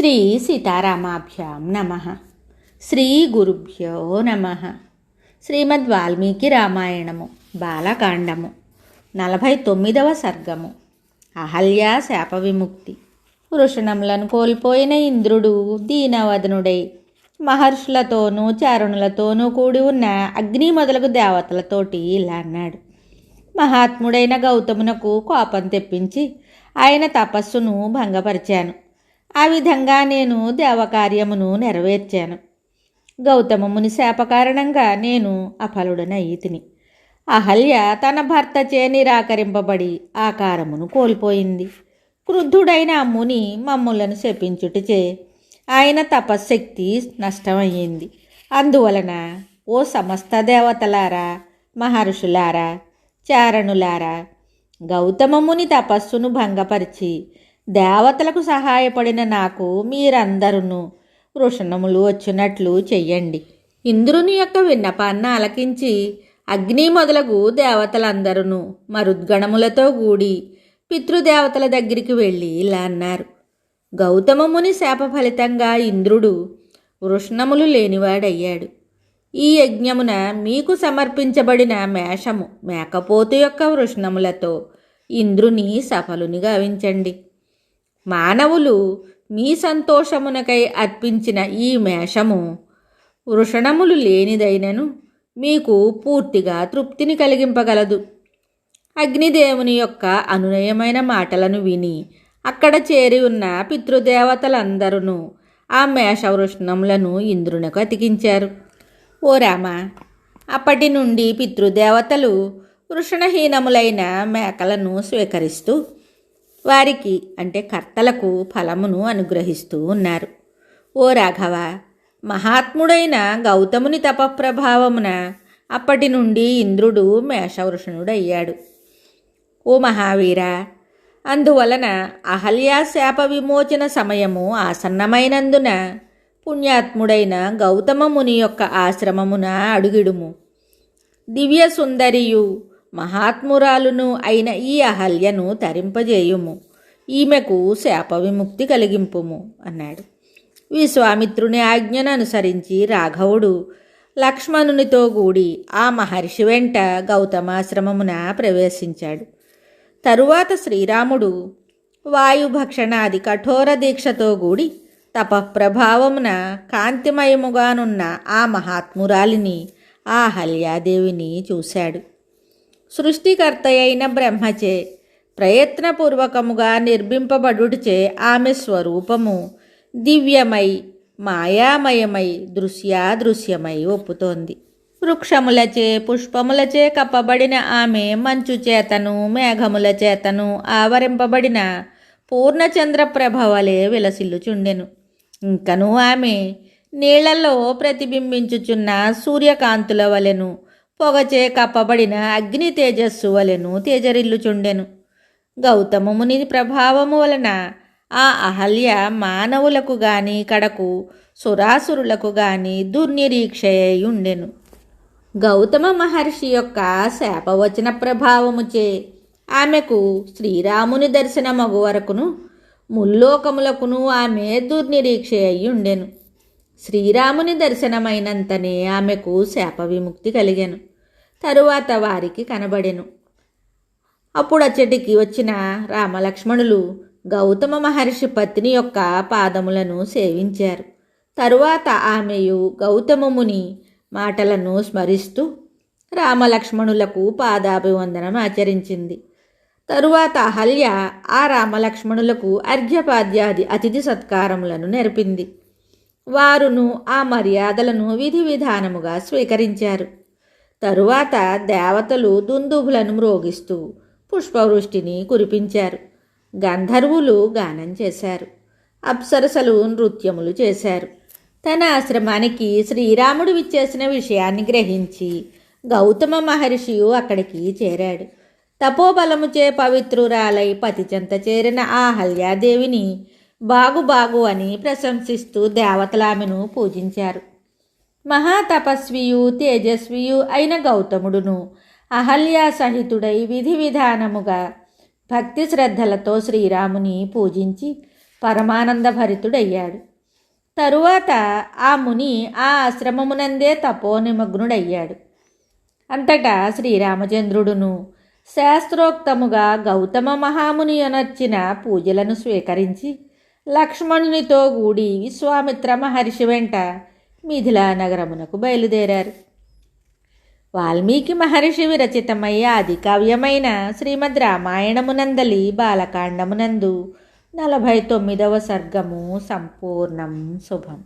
శ్రీ సీతారామాభ్యాం నమః. శ్రీ గురుభ్యో నమః. శ్రీమద్ వాల్మీకి రామాయణము బాలకాండము 49వ సర్గము. అహల్య శాప విముక్తి. వృషణములను కోల్పోయిన ఇంద్రుడు దీనవదనుడై మహర్షులతోనూ చారుణులతోనూ కూడి ఉన్న అగ్ని మొదలగు దేవతలతోటి ఇలా అన్నాడు. మహాత్ముడైన గౌతమునకు కోపం తెప్పించి ఆయన తపస్సును భంగపరిచాను. ఆ విధంగా నేను దేవకార్యమును నెరవేర్చాను. గౌతమముని శాప కారణంగా నేను అఫలుడనయితిని. అహల్య తన భర్తచే నిరాకరింపబడి ఆకారమును కోల్పోయింది. క్రుద్ధుడైన ముని మమ్ములను శపించుటచే ఆయన తపశ్శక్తి నష్టమయ్యింది. అందువలన ఓ సమస్త దేవతలారా, మహర్షులారా, చారణులారా, గౌతమముని తపస్సును భంగపరిచి దేవతలకు సహాయపడిన నాకు మీరందరూ వృషణములు వచ్చినట్లు చెయ్యండి. ఇంద్రుని యొక్క విన్నపాన్ని ఆలకించి అగ్ని మొదలగు దేవతలందరూ మరుద్గణములతో కూడి పితృదేవతల దగ్గరికి వెళ్ళి ఇలా అన్నారు. గౌతమముని శాప ఫలితంగా ఇంద్రుడు వృషణములు లేనివాడయ్యాడు. ఈ యజ్ఞమున మీకు సమర్పించబడిన మేషము మేకపోతు యొక్క వృషణములతో ఇంద్రుని సఫలుని గావించండి. మానవులు మీ సంతోషమునకై అర్పించిన ఈ మేషము వృషణములు లేనిదైనను మీకు పూర్తిగా తృప్తిని కలిగింపగలదు. అగ్నిదేవుని యొక్క అనునయమైన మాటలను విని అక్కడ చేరి ఉన్న పితృదేవతలందరూ ఆ మేషవృషణములను ఇంద్రునకు అతికించారు. ఓ రామ, అప్పటి నుండి పితృదేవతలు వృషణహీనములైన మేకలను స్వీకరిస్తూ వారికి అంటే కర్తలకు ఫలమును అనుగ్రహిస్తూ ఉన్నారు. ఓ రాఘవ, మహాత్ముడైన గౌతముని తపప్రభావమున అప్పటి నుండి ఇంద్రుడు మేషవృషణుడయ్యాడు. ఓ మహావీర, అందువలన అహల్యా శాప విమోచన సమయము ఆసన్నమైనందున పుణ్యాత్ముడైన గౌతమ ముని యొక్క ఆశ్రమమున అడుగిడుము. దివ్య సుందరియు మహాత్మురాలును అయిన ఈ అహల్యను తరింపజేయుము. ఈమెకు శాప విముక్తి కలిగింపుము అన్నాడు. విశ్వామిత్రుని ఆజ్ఞను అనుసరించి రాఘవుడు లక్ష్మణునితో కూడి ఆ మహర్షి వెంట గౌతమాశ్రమమున ప్రవేశించాడు. తరువాత శ్రీరాముడు వాయుభక్షణాది కఠోర దీక్షతో కూడి తపఃప్రభావమున కాంతిమయముగానున్న ఆ మహాత్మురాలిని ఆ అహల్యాదేవిని చూశాడు. సృష్టికర్త అయిన బ్రహ్మచే ప్రయత్నపూర్వకముగా నిర్మింపబడుటచే ఆమె స్వరూపము దివ్యమై మాయామయమై దృశ్యాదృశ్యమై ఒప్పుతోంది. వృక్షములచే పుష్పములచే కప్పబడిన ఆమె మంచు చేతను మేఘముల చేతను ఆవరింపబడిన పూర్ణచంద్రప్రభవలే విలసిల్లుచుండెను. ఇంకను ఆమె నీళ్లలో ప్రతిబింబించుచున్న సూర్యకాంతుల వలెను పొగచే కప్పబడిన అగ్ని తేజస్సు వలెను తేజరిల్లుచుండెను. గౌతమముని ప్రభావము వలన ఆ అహల్య మానవులకు గాని కడకు సురాసురులకు గాని దుర్నిరీక్షయై ఉండెను. గౌతమ మహర్షి యొక్క శాపవచన ప్రభావముచే ఆమెకు శ్రీరాముని దర్శనమగు వరకును ముల్లోకములకును ఆమె దుర్నిరీక్షయై ఉండెను. శ్రీరాముని దర్శనమైనంతనే ఆమెకు శాప విముక్తి కలిగెను. తరువాత వారికి కనబడెను. అప్పుడు అచ్చటికి వచ్చిన రామలక్ష్మణులు గౌతమ మహర్షి పత్ని యొక్క పాదములను సేవించారు. తరువాత ఆమెయు గౌతమముని మాటలను స్మరిస్తూ రామలక్ష్మణులకు పాదాభివందనం ఆచరించింది. తరువాత అహల్య ఆ రామలక్ష్మణులకు అర్ఘ్యపాద్యాది అతిథి సత్కారములను నెరపింది. వారును ఆ మర్యాదలను విధి విధానముగా స్వీకరించారు. తరువాత దేవతలు దుందుభులను మ్రోగిస్తూ పుష్పవృష్టిని కురిపించారు. గంధర్వులు గానం చేశారు. అప్సరసలు నృత్యములు చేశారు. తన ఆశ్రమానికి శ్రీరాముడు విచ్చేసిన విషయాన్ని గ్రహించి గౌతమ మహర్షియు అక్కడికి చేరాడు. తపోబలముచే పవిత్రురాలై పతిచెంత చేరిన ఆ అహల్యాదేవిని బాగు అని ప్రశంసిస్తూ దేవతలామెను పూజించారు. మహాతపస్వియు తేజస్వియు అయిన గౌతముడును అహల్యా సహితుడై విధి విధానముగా భక్తి శ్రద్ధలతో శ్రీరాముని పూజించి పరమానందభరితుడయ్యాడు. తరువాత ఆ ముని ఆ ఆశ్రమమునందే తపోనిమగ్నుడయ్యాడు. అంతటా శ్రీరామచంద్రుడును శాస్త్రోక్తముగా గౌతమ మహాముని అనర్చిన పూజలను స్వీకరించి లక్ష్మణునితో కూడి విశ్వామిత్ర మహర్షి వెంట మిథిలా నగరమునకు బయలుదేరారు. వాల్మీకి మహర్షి విరచితమై ఆది కావ్యమైన శ్రీమద్ రామాయణమునందలి బాలకాండమునందు 49వ సర్గము సంపూర్ణం. శుభం.